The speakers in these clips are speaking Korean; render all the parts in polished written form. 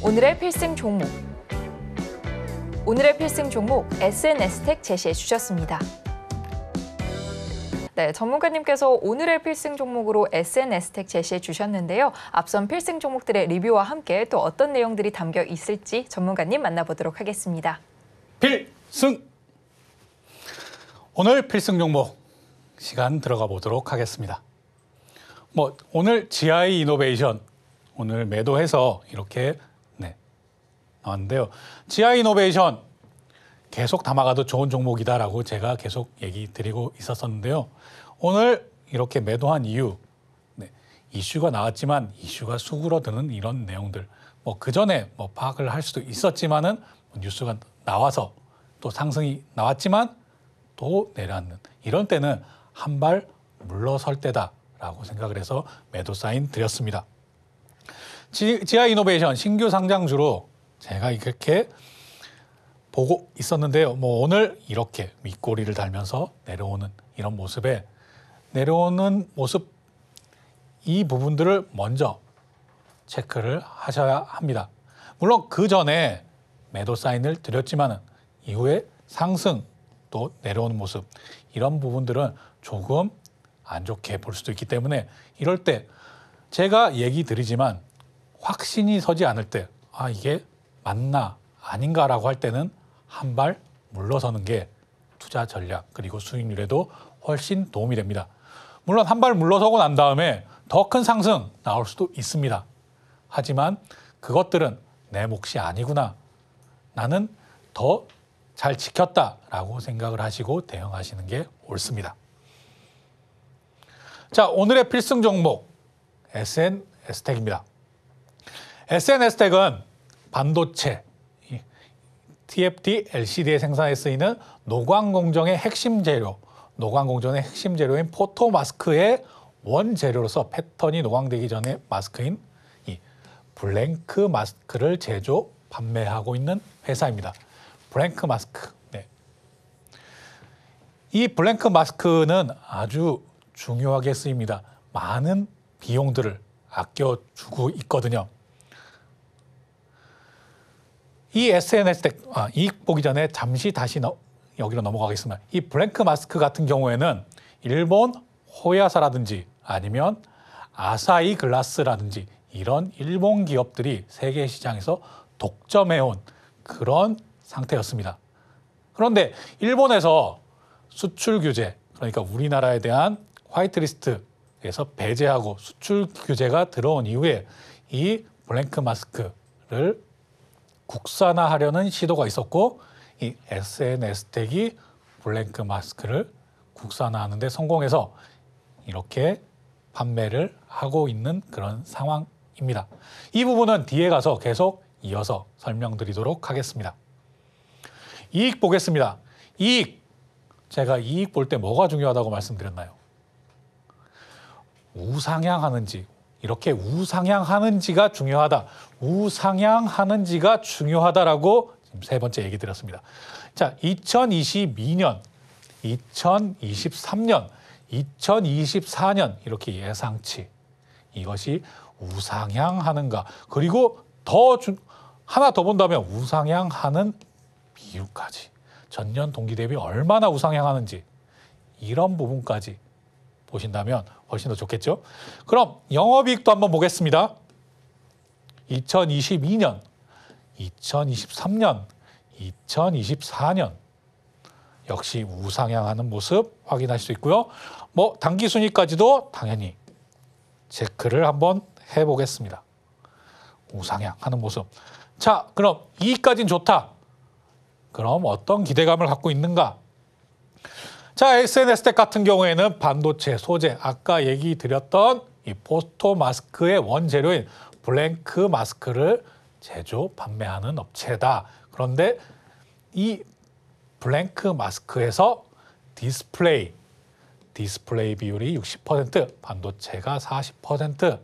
오늘의 필승 종목. 오늘의 필승 종목 SNS텍 제시해 주셨습니다. 네, 전문가님께서 오늘의 필승 종목으로 SNS텍 제시해 주셨는데요. 앞선 필승 종목들의 리뷰와 함께 또 어떤 내용들이 담겨 있을지 전문가님 만나보도록 하겠습니다. 필승! 오늘 필승 종목 시간 들어가 보도록 하겠습니다. 오늘 GI 이노베이션 오늘 매도해서 이렇게 나왔는데요. GI 이노베이션 계속 담아가도 좋은 종목이다라고 제가 계속 얘기 드리고 있었었는데요. 오늘 이렇게 매도한 이유, 이슈가 나왔지만 이슈가 수그러드는 이런 내용들, 그 전에 파악을 할 수도 있었지만은 뉴스가 나와서 또 상승이 나왔지만 또 내려앉는 이런 때는 한 발 물러설 때다라고 생각을 해서 매도 사인 드렸습니다. GI 이노베이션 신규 상장주로 제가 이렇게 보고 있었는데요. 오늘 이렇게 윗꼬리를 달면서 내려오는 이런 모습에 내려오는 모습 이 부분들을 먼저 체크를 하셔야 합니다. 물론 그 전에 매도 사인을 드렸지만은 이후에 상승 또 내려오는 모습 이런 부분들은 조금 안 좋게 볼 수도 있기 때문에 이럴 때 제가 얘기 드리지만 확신이 서지 않을 때 이게 맞나 아닌가라고 할 때는 한 발 물러서는 게 투자 전략 그리고 수익률에도 훨씬 도움이 됩니다. 물론 한 발 물러서고 난 다음에 더 큰 상승 나올 수도 있습니다. 하지만 그것들은 내 몫이 아니구나. 나는 더 잘 지켰다라고 생각을 하시고 대응하시는 게 옳습니다. 자, 오늘의 필승 종목 SNS텍입니다. SNS텍은 반도체, TFT, LCD에 생산에 쓰이는 노광공정의 핵심 재료, 노광공정의 핵심 재료인 포토마스크의 원재료로서 패턴이 노광되기 전에 마스크인 이 블랭크 마스크를 제조, 판매하고 있는 회사입니다. 블랭크 마스크. 이 블랭크 마스크는 아주 중요하게 쓰입니다. 많은 비용들을 아껴주고 있거든요. 이 SNS텍, 이익 보기 전에 잠시 다시 여기로 넘어가겠습니다. 이 블랭크 마스크 같은 경우에는 일본 호야사라든지 아니면 아사히 글라스라든지 이런 일본 기업들이 세계 시장에서 독점해온 그런 상태였습니다. 그런데 일본에서 수출 규제, 그러니까 우리나라에 대한 화이트리스트에서 배제하고 수출 규제가 들어온 이후에 이 블랭크 마스크를 국산화하려는 시도가 있었고 이 SNS텍이 블랭크 마스크를 국산화하는 데 성공해서 이렇게 판매를 하고 있는 그런 상황입니다. 이 부분은 뒤에 가서 계속 이어서 설명드리도록 하겠습니다. 이익 보겠습니다. 이익. 제가 이익 볼 때 뭐가 중요하다고 말씀드렸나요? 우상향하는지, 이렇게 우상향하는지가 중요하다. 우상향하는지가 중요하다라고 지금 세 번째 얘기 드렸습니다. 자, 2022년, 2023년, 2024년 이렇게 예상치. 이것이 우상향하는가. 그리고 하나 더 본다면 우상향하는 비율까지. 전년 동기 대비 얼마나 우상향하는지 이런 부분까지 보신다면 훨씬 더 좋겠죠. 그럼 영업이익도 한번 보겠습니다. 2022년, 2023년, 2024년 역시 우상향하는 모습 확인할 수 있고요. 당기순이까지도 당연히 체크를 한번 해보겠습니다. 우상향하는 모습. 자, 그럼 이익까지는 좋다. 그럼 어떤 기대감을 갖고 있는가? 자, SNS텍 같은 경우에는 반도체, 소재, 아까 얘기 드렸던 이 포토 마스크의 원재료인 블랭크 마스크를 제조, 판매하는 업체다. 그런데 이 블랭크 마스크에서 디스플레이 비율이 60%, 반도체가 40%.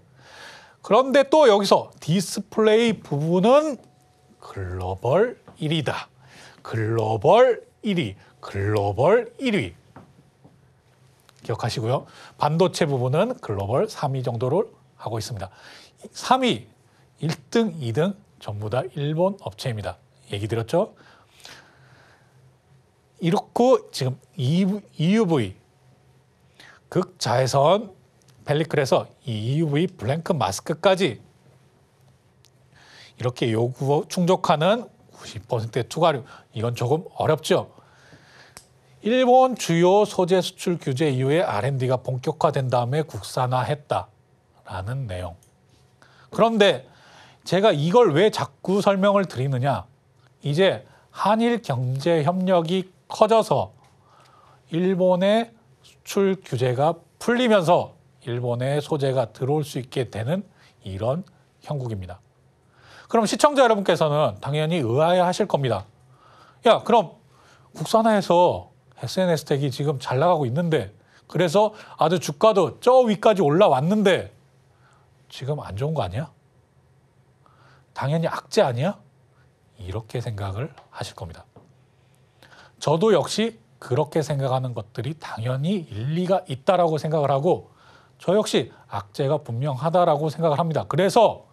그런데 또 여기서 디스플레이 부분은 글로벌 1위다. 글로벌 1위, 글로벌 1위. 기억하시고요. 반도체 부분은 글로벌 3위 정도를 하고 있습니다. 3위, 1등, 2등 전부 다 일본 업체입니다. 얘기 들었죠? 이렇고 지금 EUV 극자외선 펠리클에서 이 EUV 블랭크 마스크까지 이렇게 요구 충족하는 90%의 투과료, 이건 조금 어렵죠. 일본 주요 소재 수출 규제 이후에 R&D가 본격화된 다음에 국산화했다라는 내용. 그런데 제가 이걸 왜 자꾸 설명을 드리느냐. 이제 한일 경제 협력이 커져서 일본의 수출 규제가 풀리면서 일본의 소재가 들어올 수 있게 되는 이런 형국입니다. 그럼 시청자 여러분께서는 당연히 의아해하실 겁니다. 야, 그럼 국산화해서 SNS텍이 지금 잘 나가고 있는데, 그래서 아주 주가도 저 위까지 올라왔는데 지금 안 좋은 거 아니야? 당연히 악재 아니야? 이렇게 생각을 하실 겁니다. 저도 역시 그렇게 생각하는 것들이 당연히 일리가 있다라고 생각을 하고, 저 역시 악재가 분명하다라고 생각을 합니다. 그래서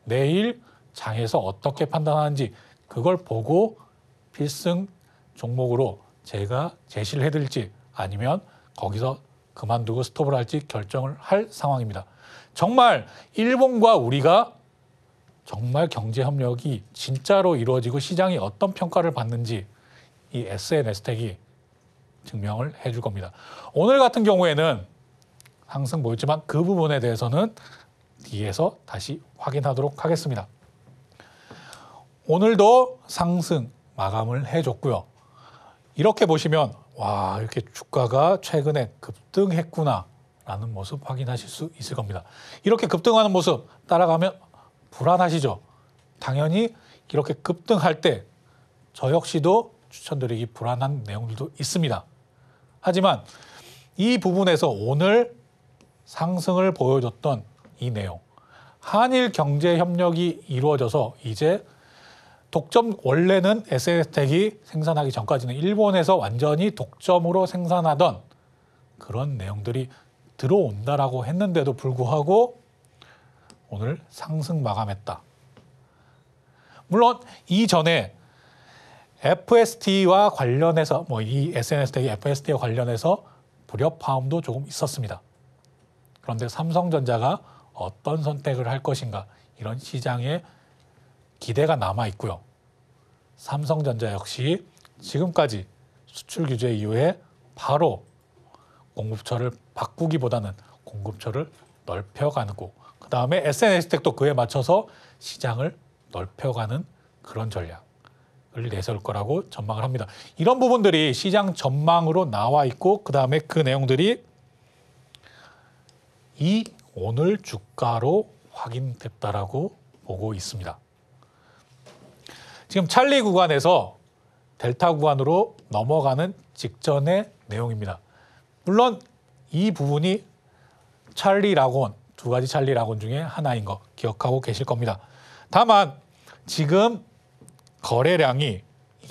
내일 장에서 어떻게 판단하는지 그걸 보고 필승 종목으로 제가 제시를 해드릴지 아니면 거기서 그만두고 스톱을 할지 결정을 할 상황입니다. 정말 일본과 우리가 정말 경제 협력이 진짜로 이루어지고 시장이 어떤 평가를 받는지 이 SNS텍이 증명을 해줄 겁니다. 오늘 같은 경우에는 상승 보였지만 그 부분에 대해서는 뒤에서 다시 확인하도록 하겠습니다. 오늘도 상승 마감을 해줬고요. 이렇게 보시면 와, 이렇게 주가가 최근에 급등했구나 라는 모습 확인하실 수 있을 겁니다. 이렇게 급등하는 모습 따라가면 불안하시죠? 당연히 이렇게 급등할 때 저 역시도 추천드리기 불안한 내용들도 있습니다. 하지만 이 부분에서 오늘 상승을 보여줬던 이 내용, 한일 경제 협력이 이루어져서 이제 독점, 원래는 SNS텍이 생산하기 전까지는 일본에서 완전히 독점으로 생산하던 그런 내용들이 들어온다라고 했는데도 불구하고 오늘 상승 마감했다. 물론 이전에 FST와 관련해서 이 SNS텍이 FST와 관련해서 불협화음도 조금 있었습니다. 그런데 삼성전자가 어떤 선택을 할 것인가, 이런 시장에 기대가 남아 있고요. 삼성전자 역시 지금까지 수출 규제 이후에 바로 공급처를 바꾸기보다는 공급처를 넓혀가고, 그 다음에 SNS텍도 그에 맞춰서 시장을 넓혀가는 그런 전략을 내세울 거라고 전망을 합니다. 이런 부분들이 시장 전망으로 나와 있고, 그 다음에 그 내용들이 이 오늘 주가로 확인됐다라고 보고 있습니다. 지금 찰리 구간에서 델타 구간으로 넘어가는 직전의 내용입니다. 물론 이 부분이 찰리 락원, 두 가지 찰리 락원 중에 하나인 거 기억하고 계실 겁니다. 다만 지금 거래량이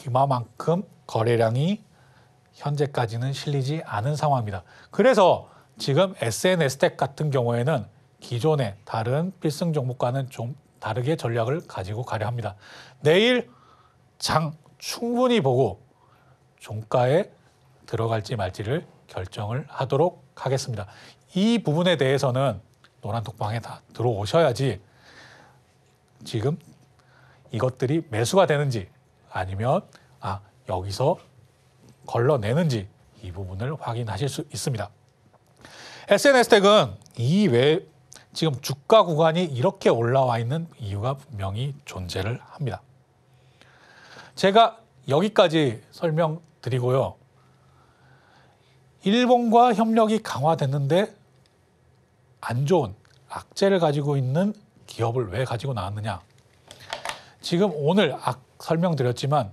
이만큼 거래량이 현재까지는 실리지 않은 상황입니다. 그래서 지금 SNS텍 같은 경우에는 기존의 다른 필승 종목과는 좀 다르게 전략을 가지고 가려 합니다. 내일 장 충분히 보고 종가에 들어갈지 말지를 결정을 하도록 하겠습니다. 이 부분에 대해서는 노란톡방에 다 들어오셔야지 지금 이것들이 매수가 되는지 아니면 여기서 걸러내는지 이 부분을 확인하실 수 있습니다. SNS텍은 이외에 지금 주가 구간이 이렇게 올라와 있는 이유가 분명히 존재를 합니다. 제가 여기까지 설명드리고요. 일본과 협력이 강화됐는데 안 좋은 악재를 가지고 있는 기업을 왜 가지고 나왔느냐. 지금 오늘 설명드렸지만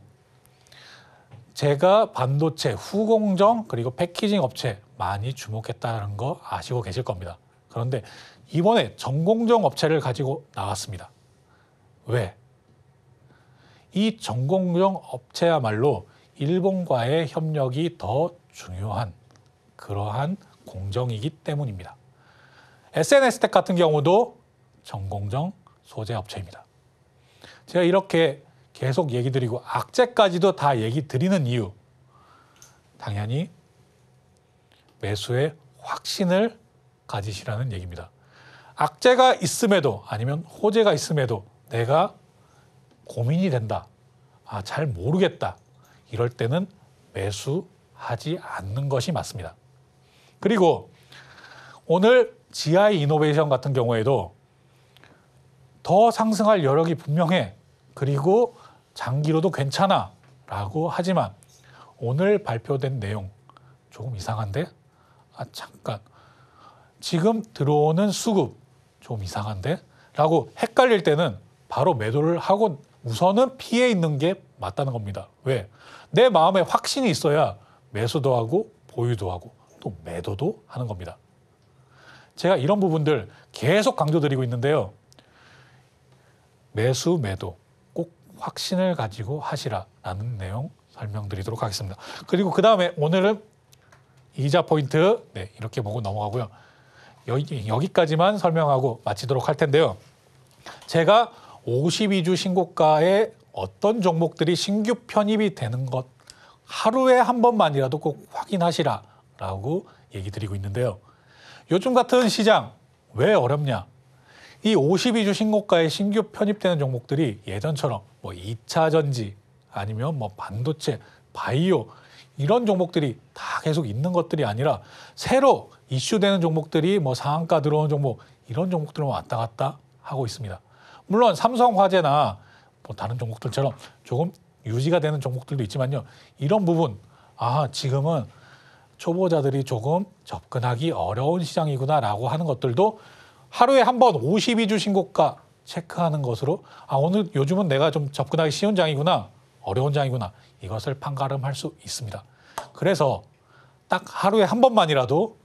제가 반도체, 후공정 그리고 패키징 업체 많이 주목했다는 거 아시고 계실 겁니다. 그런데 이번에 전공정 업체를 가지고 나왔습니다. 왜? 이 전공정 업체야말로 일본과의 협력이 더 중요한 그러한 공정이기 때문입니다. SNS텍 같은 경우도 전공정 소재 업체입니다. 제가 이렇게 계속 얘기 드리고 악재까지도 다 얘기 드리는 이유, 당연히 매수의 확신을 가지시라는 얘기입니다. 악재가 있음에도 아니면 호재가 있음에도 내가 고민이 된다. 잘 모르겠다. 이럴 때는 매수하지 않는 것이 맞습니다. 그리고 오늘 GI 이노베이션 같은 경우에도 더 상승할 여력이 분명해. 그리고 장기로도 괜찮아 라고 하지만 오늘 발표된 내용 조금 이상한데? 잠깐. 지금 들어오는 수급 좀 이상한데? 라고 헷갈릴 때는 바로 매도를 하고 우선은 피해 있는 게 맞다는 겁니다. 왜? 내 마음에 확신이 있어야 매수도 하고 보유도 하고 또 매도도 하는 겁니다. 제가 이런 부분들 계속 강조드리고 있는데요. 매수, 매도 꼭 확신을 가지고 하시라라는 내용 설명드리도록 하겠습니다. 그리고 그 다음에 오늘은 이자 포인트 이렇게 보고 넘어가고요. 여기까지만 설명하고 마치도록 할 텐데요. 제가 52주 신고가에 어떤 종목들이 신규 편입이 되는 것 하루에 한 번만이라도 꼭 확인하시라라고 얘기 드리고 있는데요. 요즘 같은 시장 왜 어렵냐? 이 52주 신고가에 신규 편입되는 종목들이 예전처럼 뭐 2차 전지 아니면 뭐 반도체, 바이오 이런 종목들이 다 계속 있는 것들이 아니라 새로 이슈되는 종목들이 뭐 상한가 들어오는 종목 이런 종목들은 왔다 갔다 하고 있습니다. 물론 삼성화재나 뭐 다른 종목들처럼 조금 유지가 되는 종목들도 있지만요. 이런 부분 지금은 초보자들이 조금 접근하기 어려운 시장이구나라고 하는 것들도 하루에 한 번 52주 신고가 체크하는 것으로 오늘 요즘은 내가 좀 접근하기 쉬운 장이구나 어려운 장이구나 이것을 판가름할 수 있습니다. 그래서 딱 하루에 한 번만이라도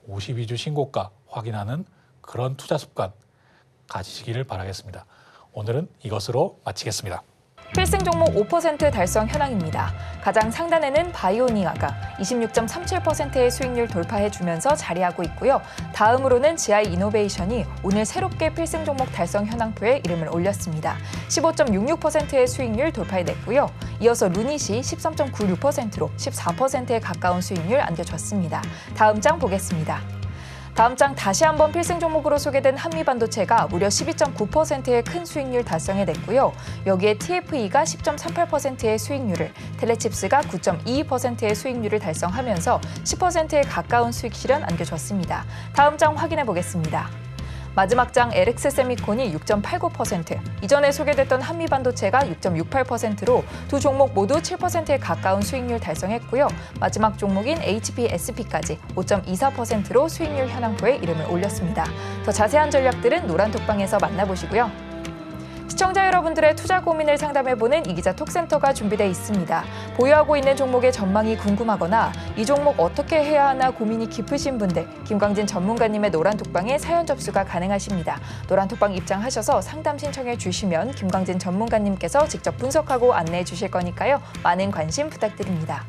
52주 신고가 확인하는 그런 투자 습관 가지시기를 바라겠습니다. 오늘은 이것으로 마치겠습니다. 필승 종목 5% 달성 현황입니다. 가장 상단에는 바이오니아가 26.37%의 수익률 돌파해주면서 자리하고 있고요. 다음으로는 GI 이노베이션이 오늘 새롭게 필승 종목 달성 현황표에 이름을 올렸습니다. 15.66%의 수익률 돌파해냈고요. 이어서 루닛이 13.96%로 14%에 가까운 수익률 안겨줬습니다. 다음 장 보겠습니다. 다음 장 다시 한번 필승 종목으로 소개된 한미반도체가 무려 12.9%의 큰 수익률 달성해냈고요. 여기에 TFE가 10.38%의 수익률을, 텔레칩스가 9.22%의 수익률을 달성하면서 10%에 가까운 수익 실현 안겨줬습니다. 다음 장 확인해 보겠습니다. 마지막 장 LX세미콘이 6.89%, 이전에 소개됐던 한미반도체가 6.68%로 두 종목 모두 7%에 가까운 수익률 달성했고요. 마지막 종목인 HPSP까지 5.24%로 수익률 현황표에 이름을 올렸습니다. 더 자세한 전략들은 노란톡방에서 만나보시고요. 시청자 여러분들의 투자 고민을 상담해보는 이기자 톡센터가 준비되어 있습니다. 보유하고 있는 종목의 전망이 궁금하거나 이 종목 어떻게 해야 하나 고민이 깊으신 분들, 김광진 전문가님의 노란톡방에 사연 접수가 가능하십니다. 노란톡방 입장하셔서 상담 신청해 주시면 김광진 전문가님께서 직접 분석하고 안내해 주실 거니까요. 많은 관심 부탁드립니다.